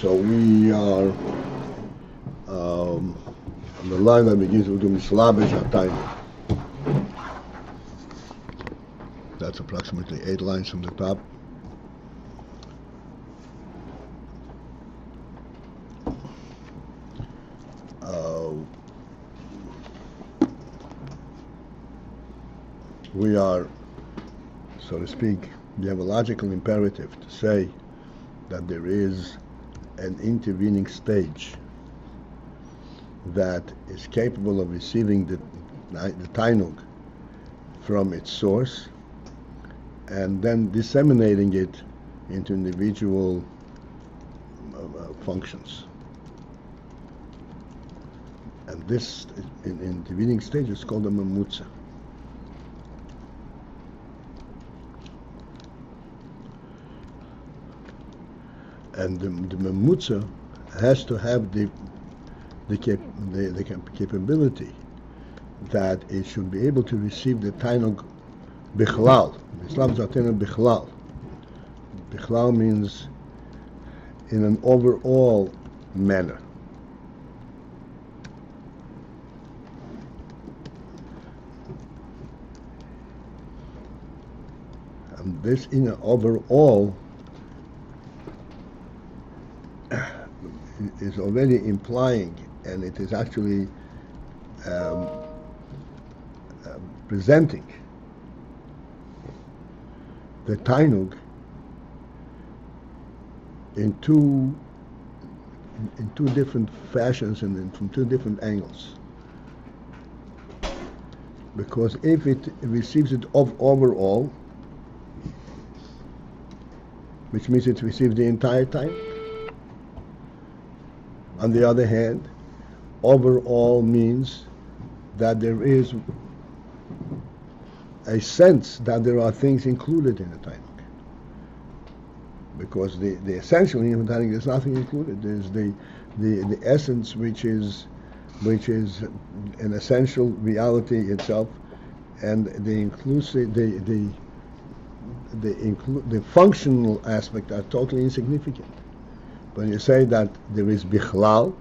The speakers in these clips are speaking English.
So we are on the line that begins with Mislabish Atayim. That's approximately 8 lines from the top. We are, so to speak, we have a logical imperative to say that there is an intervening stage that is capable of receiving the tainug from its source and then disseminating it into individual functions. And this intervening stage is called a mamutza. And the mamutza has to have the capability that it should be able to receive the tainug bichlal. Islam zatenu bichlal. Bichlal means in an overall manner. And this in an overall is already implying, and it is actually presenting the tainug in two different fashions and from two different angles. Because if it receives it overall, which means it receives the entire time. On the other hand, overall means that there is a sense that there are things included in the tainug. Because the essential in the tainug, there's nothing included. There's the essence, which is an essential reality itself, and the functional aspect are totally insignificant. When you say that there is bichlal,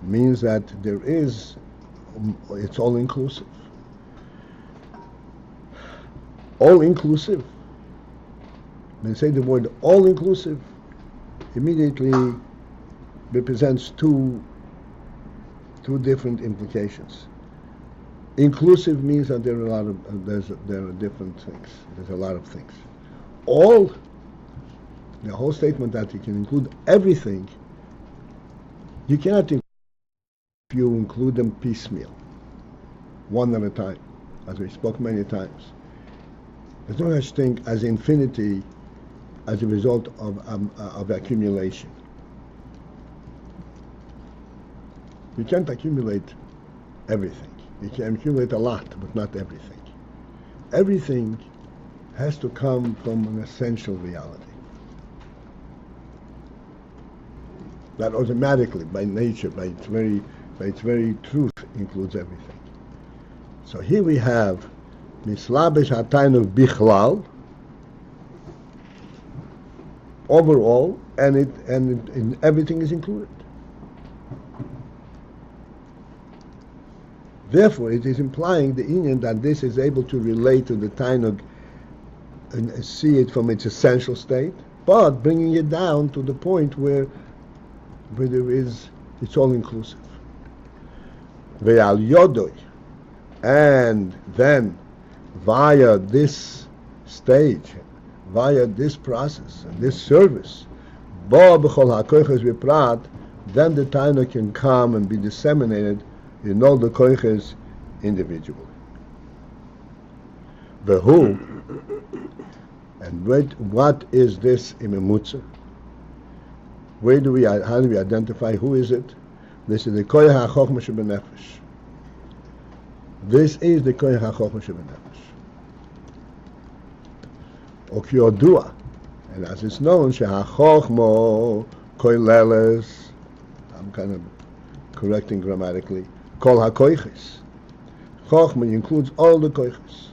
means that there is, it's all inclusive. All inclusive. When you say the word all inclusive, immediately represents two different implications. Inclusive means that there are different things. There's a lot of things. All, the whole statement that you can include everything, you cannot include if you include them piecemeal, one at a time, as we spoke many times. There's no such thing as infinity as a result of accumulation. You can't accumulate everything. You can accumulate a lot, but not everything. Everything has to come from an essential reality. That automatically, by nature, by its very truth, includes everything. So here we have mislabish hatainug bichlal, overall, and everything is included. Therefore, it is implying the inyan that this is able to relate to the tainug and see it from its essential state, but bringing it down to the point where there is, it's all inclusive. Ve'al yodoy, and then via this stage, via this process, and this service, bo b'chol ha'koiches v'prat, then the tainug can come and be disseminated in all the koiches individually. Behu, and what is this imemutza? How do we identify who is it? This is the koich ha'chochma shebenefesh. This is the koich ha'chochma shebenefesh. Okyodua, and as it's known, sheha'chochma koileles. I'm kind of correcting grammatically. Kol ha'koiches. Chochma includes all the koiches.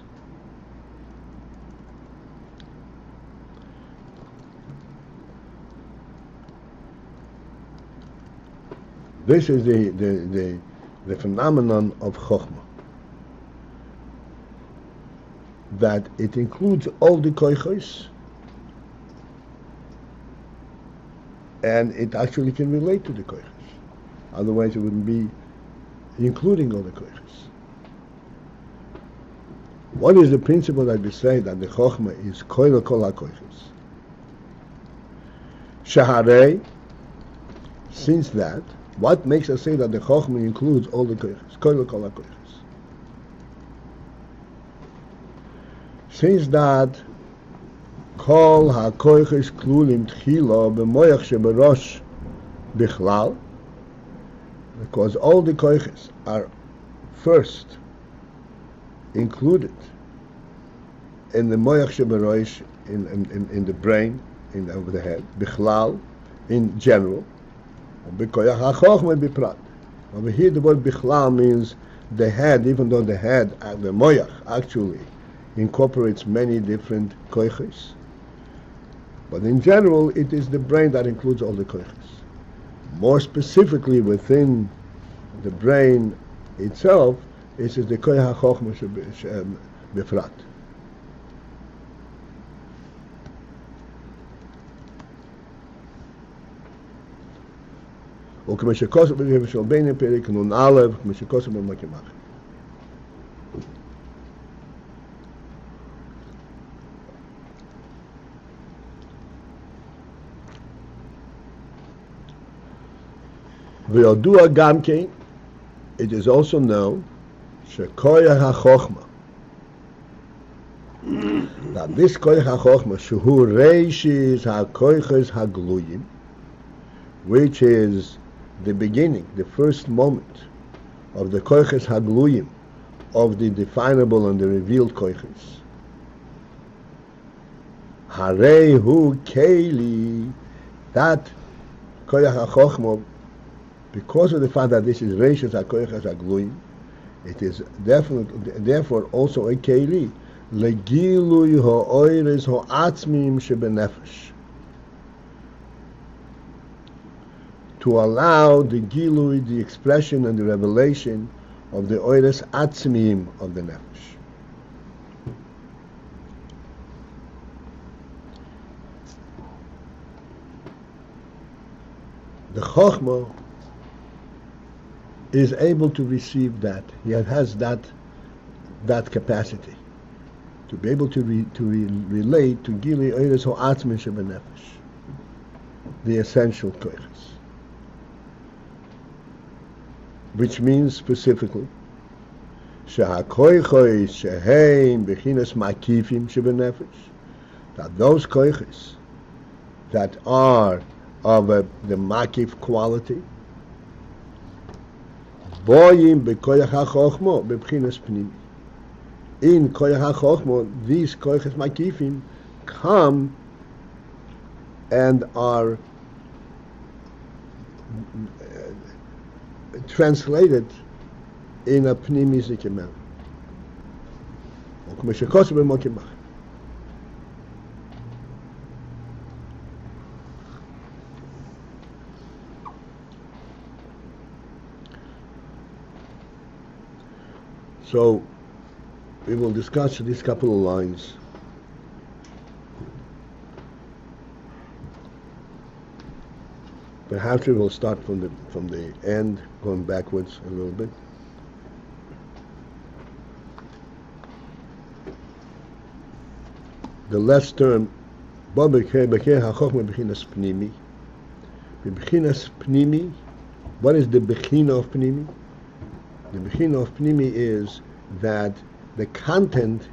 This is the phenomenon of Chokhmah, that it includes all the koichos, and it actually can relate to the koichos. Otherwise, it wouldn't be including all the koichos. What is the principle that we say that the Chokhmah is koil kol ha-koichos? Shaharei, since that, what makes us say that the Chokhmah includes all the koichos? Koil kol ha-koichos. Since that, kol ha-koichos klulim tchila b'moyach sheberosh bichlal, because all the koichos are first included in the moyach sheberosh, in the brain, over the head, bichlal, in general, b'koyach ha-chokhmah biprat. Over here the word bichlal means the head, even though the head, the moyach, actually incorporates many different koichos. But in general, it is the brain that includes all the koichos. More specifically, within the brain itself, it is the koyach ha-chokhmah bifrat. וכמו שכוסף של בין פרק נון א', כמו שכוסף במקמח. וידוע גם כן, it is also known, שכוח החוכמה, that this כוח החוכמה, שהוא ראשיס הכוחס הגלויים, which is the beginning, the first moment of the koiches hagluyim, of the definable and the revealed koiches. Harei hu keili, that koyach hachochmo, because of the fact that this is reishis hakoiches hagluyim, it is definitely, therefore also a keili legilui ha'oires ha'atzmim shebenefesh, to allow the gilui, the expression and the revelation of the oires atzmim of the nefesh. The chokhmah is able to receive that. He has that capacity to be able to relate to gilui oires ha'atzmim shebenefesh, the essential koiches. Which means specifically, שהכויכos שהם בחינס מקיפים שבנפש, that those koiches that are of the makif quality, boyim bekoyach hachochmo bebchinas pnimi. In koyach hachochmo, these koiches makifim come and are translated in a pnimi zikimel. So we will discuss these couple of lines. Perhaps we will start from the end, going backwards a little bit. The last term, b'chinas pnimi. What is the bechina of pnimi? The bechina of pnimi is that the content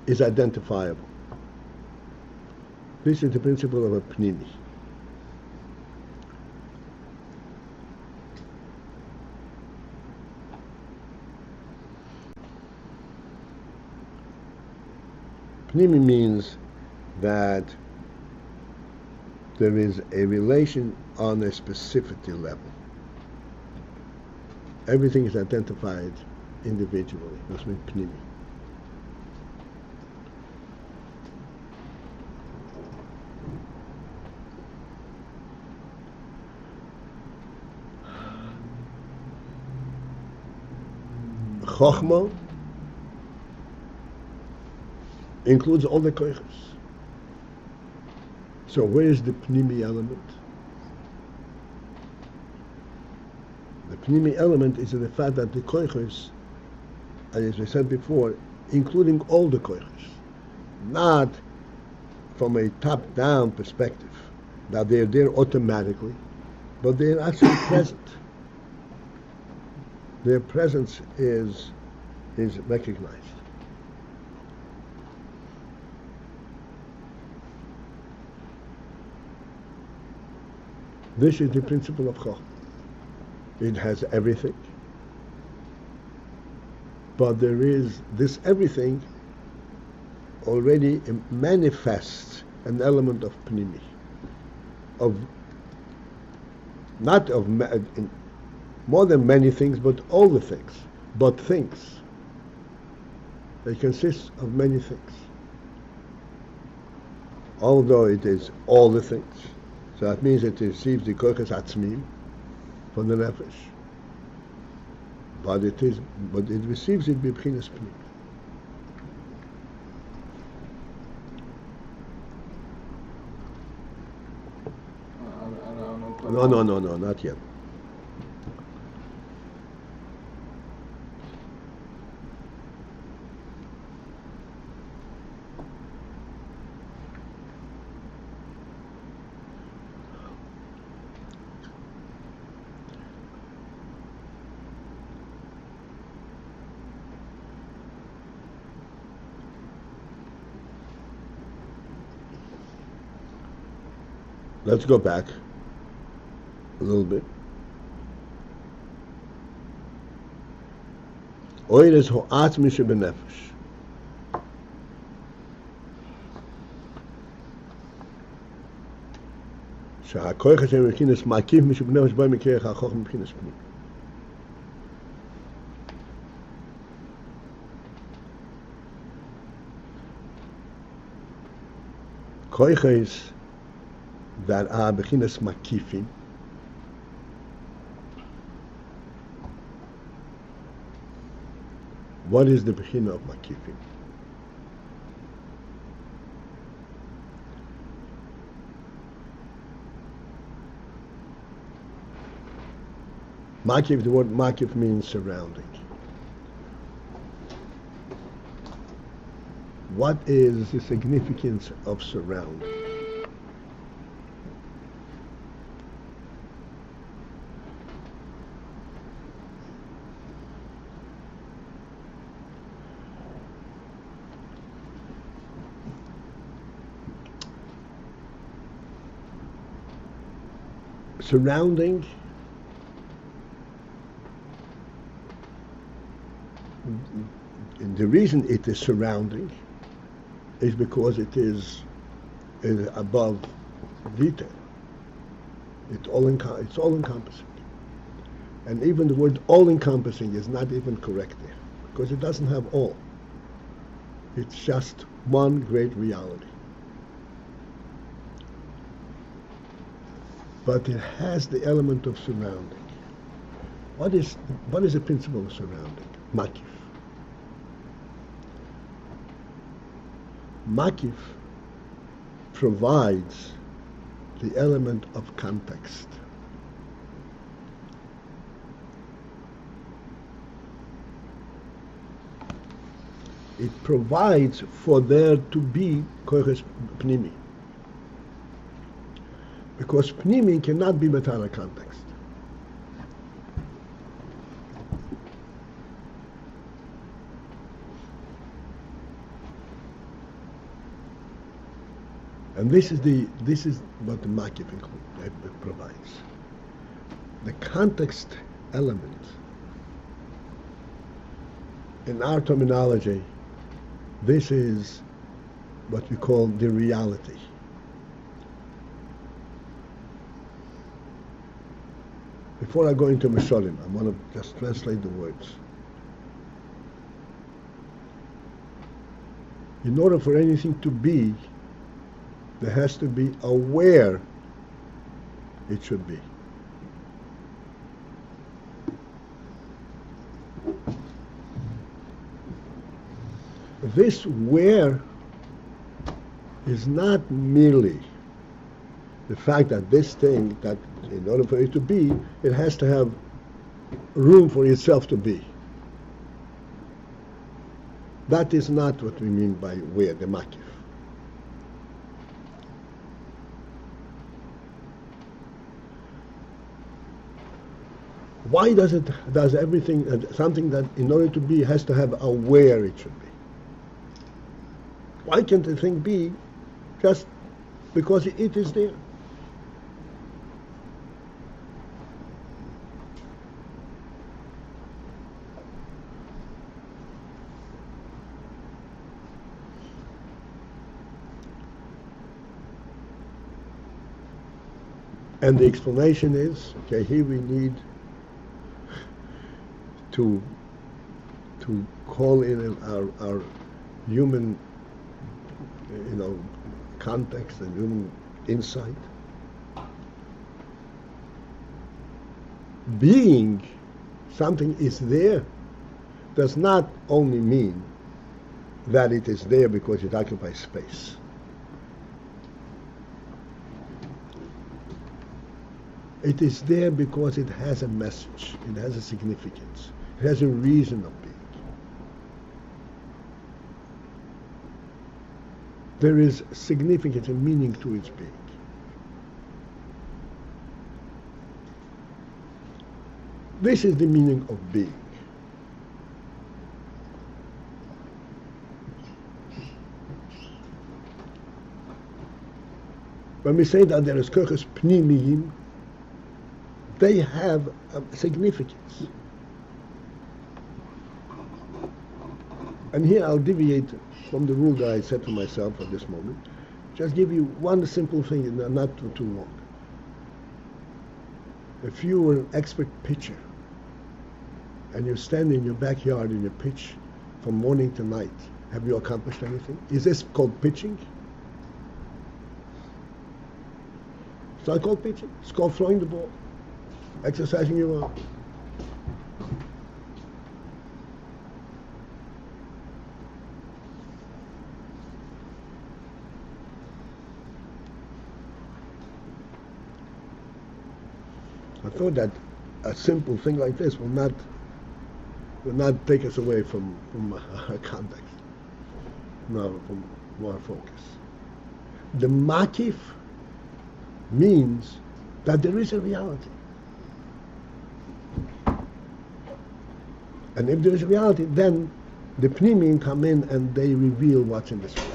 is identifiable. This is the principle of a pnimi. Pnimi means that there is a relation on a specificity level. Everything is identified individually. That's what pnimi. Chochma includes all the koiches. So where is the pnimi element? The pnimi element is in the fact that the koiches, as I said before, including all the koiches, not from a top-down perspective, that they're there automatically, but they're actually present. Their presence is recognized. This is the principle of Chochmah. It has everything, but there is this everything already manifests an element of pnimi, of not of more than many things, but all the things, but things. They consist of many things. Although it is all the things, so that means it receives the koiches atzmim from the nefesh, but it receives it b'bchinas pnim. No, not yet. Let's go back a little bit. Oires ho'atzmi shebenefesh. שהכוח הזה מבחינת מקיף משבנפש בא מכרך החוכמה מבחינת פנים. כוחes that are bechinas makifim, what is the bechina of makifim? Makif, the word makif means surrounding. What is the significance of surrounding? Surrounding the reason it is surrounding is because it is above detail. It's all encompassing. And even the word all encompassing is not even correct there, because it doesn't have all. It's just one great reality. But it has the element of surrounding. What is the principle of surrounding? Makif. Makif provides the element of context. It provides for there to be koiches pnimi. Because pnimi cannot be without a context. And this is what the makif provides. The context element, in our terminology, this is what we call the reality. Before I go into Mishalim, I want to just translate the words. In order for anything to be, there has to be aware it should be. this where is not merely the fact that this thing, that in order for it to be, it has to have room for itself to be. That is not what we mean by where, the makif. Why does everything, something that in order to be has to have a where it should be? Why can't the thing be just because it is there? And the explanation is, okay, here we need to call in our human, context and human insight. Being something is there does not only mean that it is there because it occupies space. It is there because it has a message, it has a significance, it has a reason of being. There is significance and meaning to its being. This is the meaning of being. When we say that there is kochos pnimiyim, they have a significance. And here I'll deviate from the rule that I set for myself at this moment. Just give you one simple thing, not too long. If you were an expert pitcher and you stand in your backyard and you pitch from morning to night, have you accomplished anything? Is this called pitching? It's not called pitching. It's called throwing the ball, exercising your arm. I thought that a simple thing like this will not take us away from our context, no, from our focus. The makif means that there is a reality. And if there is a reality, then the pnimim come in and they reveal what's in this reality.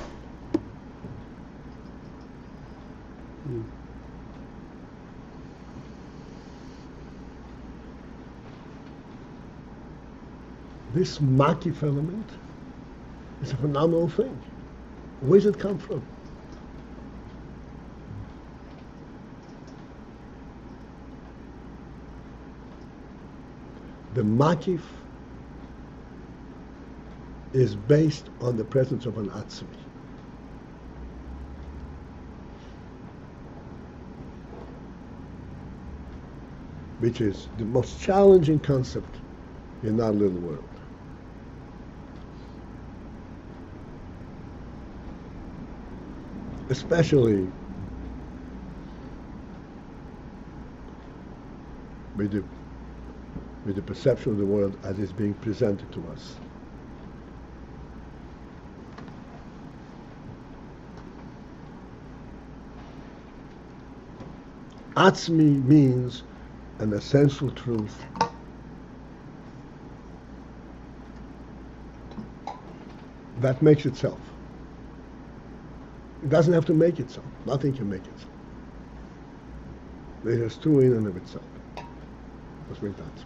This makif element is a phenomenal thing. Where does it come from? The makif is based on the presence of an atzmi. Which is the most challenging concept in our little world. Especially with the perception of the world as it's being presented to us. Atzmi means an essential truth that makes itself. It doesn't have to make itself. Nothing can make itself. It is true in and of itself. That's what that's.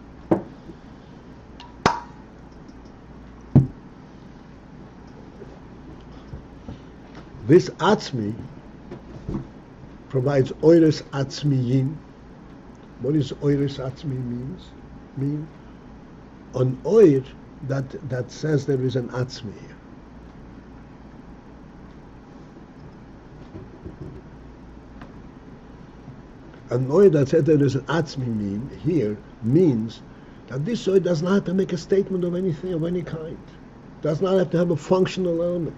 This atzmi provides oires atzmiyim. What does oires atzmi mean? An oir that says there is an atzmi here. An oir that says there is an atzmi here means that this oir does not have to make a statement of anything of any kind. Does not have to have a functional element.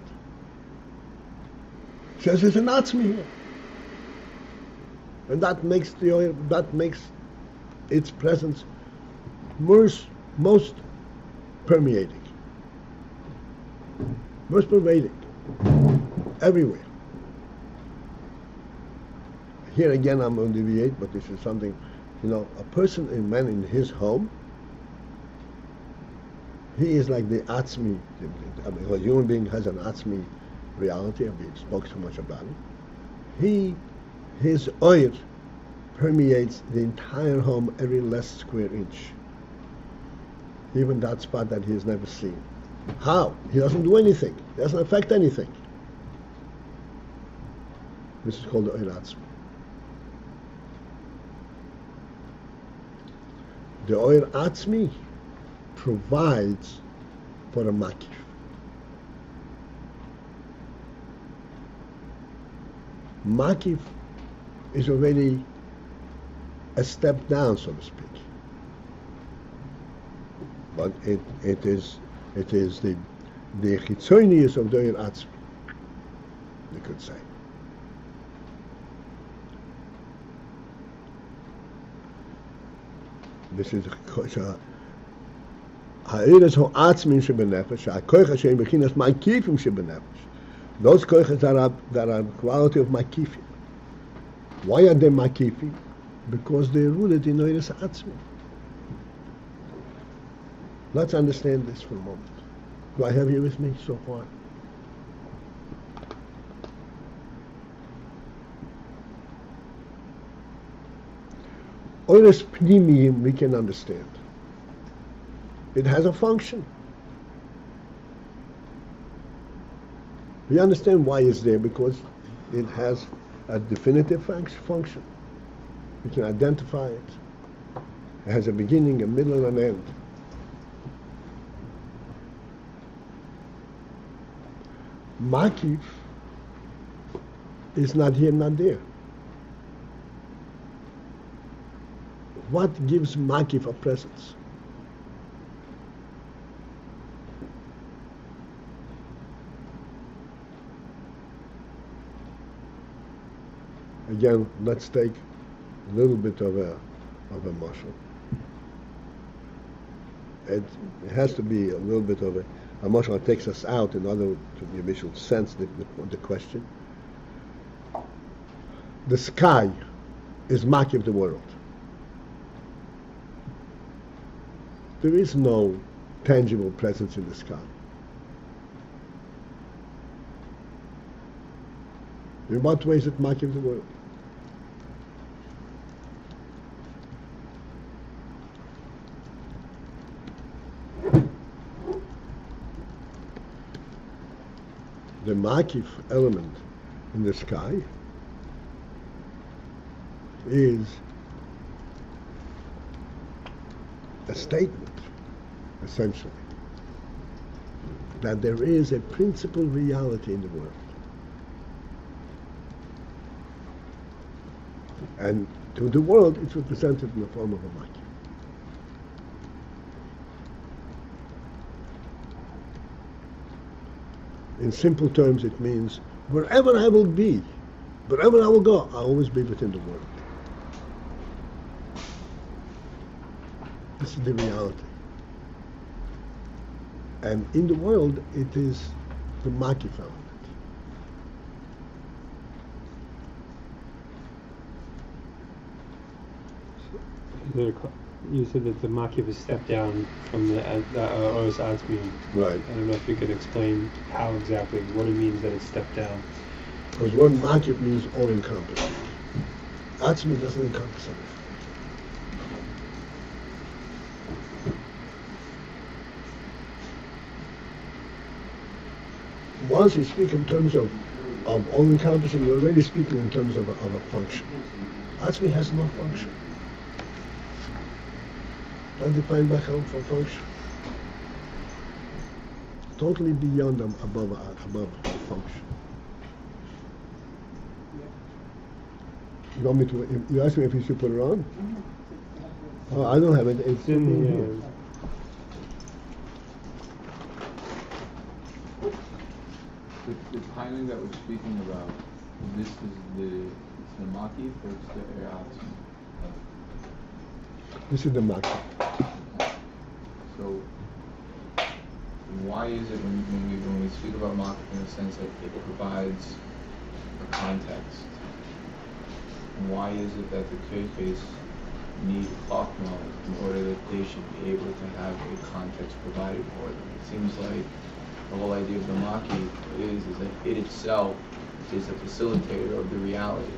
Says there's an atzmi here. And that makes its presence most permeating, most pervading, everywhere. Here again I'm going to deviate, but this is something, a person, a man in his home, he is like the atzmi. I mean, a human being has an atzmi reality, and we spoke so much about it. His oil permeates the entire home, every last square inch. Even that spot that he has never seen. How? He doesn't do anything. He doesn't affect anything. This is called the oil atzmi. The oil atzmi provides for a makif. Makif is already a step down, so to speak. But it is the chitzonius of the oil atzmi, you could say. This is ha'eres ha'atzmin shebenefesh, ha'koich hashem bechinas ma'kifim shebenefesh. Those koiches that are quality of ma'kifim. Why are they ma'kifim? Because they're rooted in ha'eres ha'atzmin. Let's understand this for a moment. Do I have you with me so far? Oires pnimiyim we can understand. It has a function. We understand why it's there, because it has a definitive function. We can identify it. It has a beginning, a middle, and an end. Makif is not here, not there. What gives Makif a presence? Again, let's take a little bit of a mashal. It has to be a little bit of a mashal that takes us out in order to the initial sense the question. The sky is Makif the world. There is no tangible presence in the sky. In what way is it Makif the world? The Makif element in the sky is a statement, essentially, that there is a principal reality in the world. And to the world, it's represented in the form of a makif. In simple terms, it means wherever I will be, wherever I will go, I'll always be within the world. This is the reality. And in the world, it is the makif element. You said that the makif is stepped down from the Oz Atzmi. Right. I don't know if you could explain how exactly, what it means that it's stepped down. Because the word makif means all-encompassing. Atzmi doesn't encompass everything. Once you speak in terms of all-encompassing, you're already speaking in terms of a function. Atzmi has no function. Undefined by help for function. Totally beyond them, above function. You want me to? You asked me if you should put it on? Oh, I don't have it. It's in here. The timing that we're speaking about, this is the Makif or it's the Eratz? This is the Makif. So why is it when we speak about Makif in the sense that it provides a context, why is it that the Keifes need Chachma in order that they should be able to have a context provided for them? It seems like the whole idea of the Makif is that it itself is a facilitator of the reality.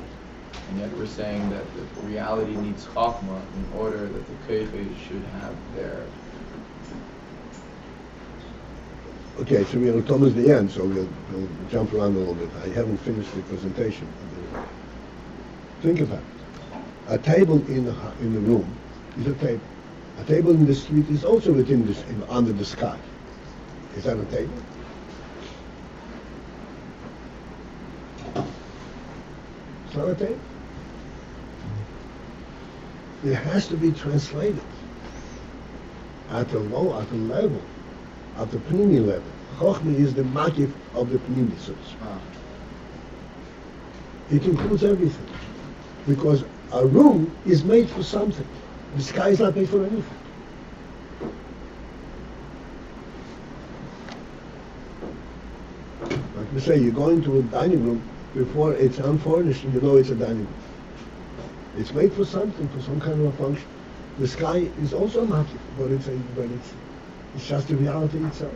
And yet we're saying that the reality needs Chachma in order that the Keifes should have their... Okay, so we're almost the end, so we'll jump around a little bit. I haven't finished the presentation. Think about it. A table in the room is a table. A table in the street is also under the sky. Is that a table? It's not a table. It has to be translated at a level, at the Pnimi level. Chochmah is the makif of the Pnimi, so to speak. It includes everything. Because a room is made for something. The sky is not made for anything. Like we say, you go into a dining room before it's unfurnished and you know it's a dining room. It's made for something, for some kind of a function. The sky is also a makif, but it's just the reality itself.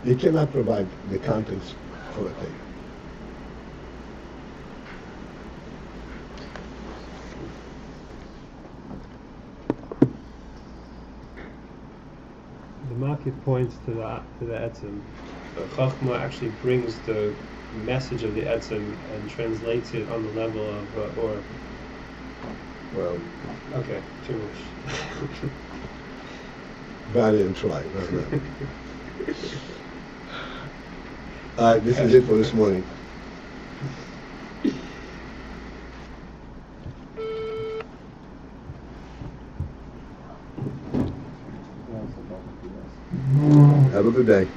It cannot provide the contents for a table. The market points to the etzem. The Chachma actually brings the message of the etzem and translates it on the level of or. Well, okay, too much. Bad and try. No. All right, this is it for this morning. Have a good day.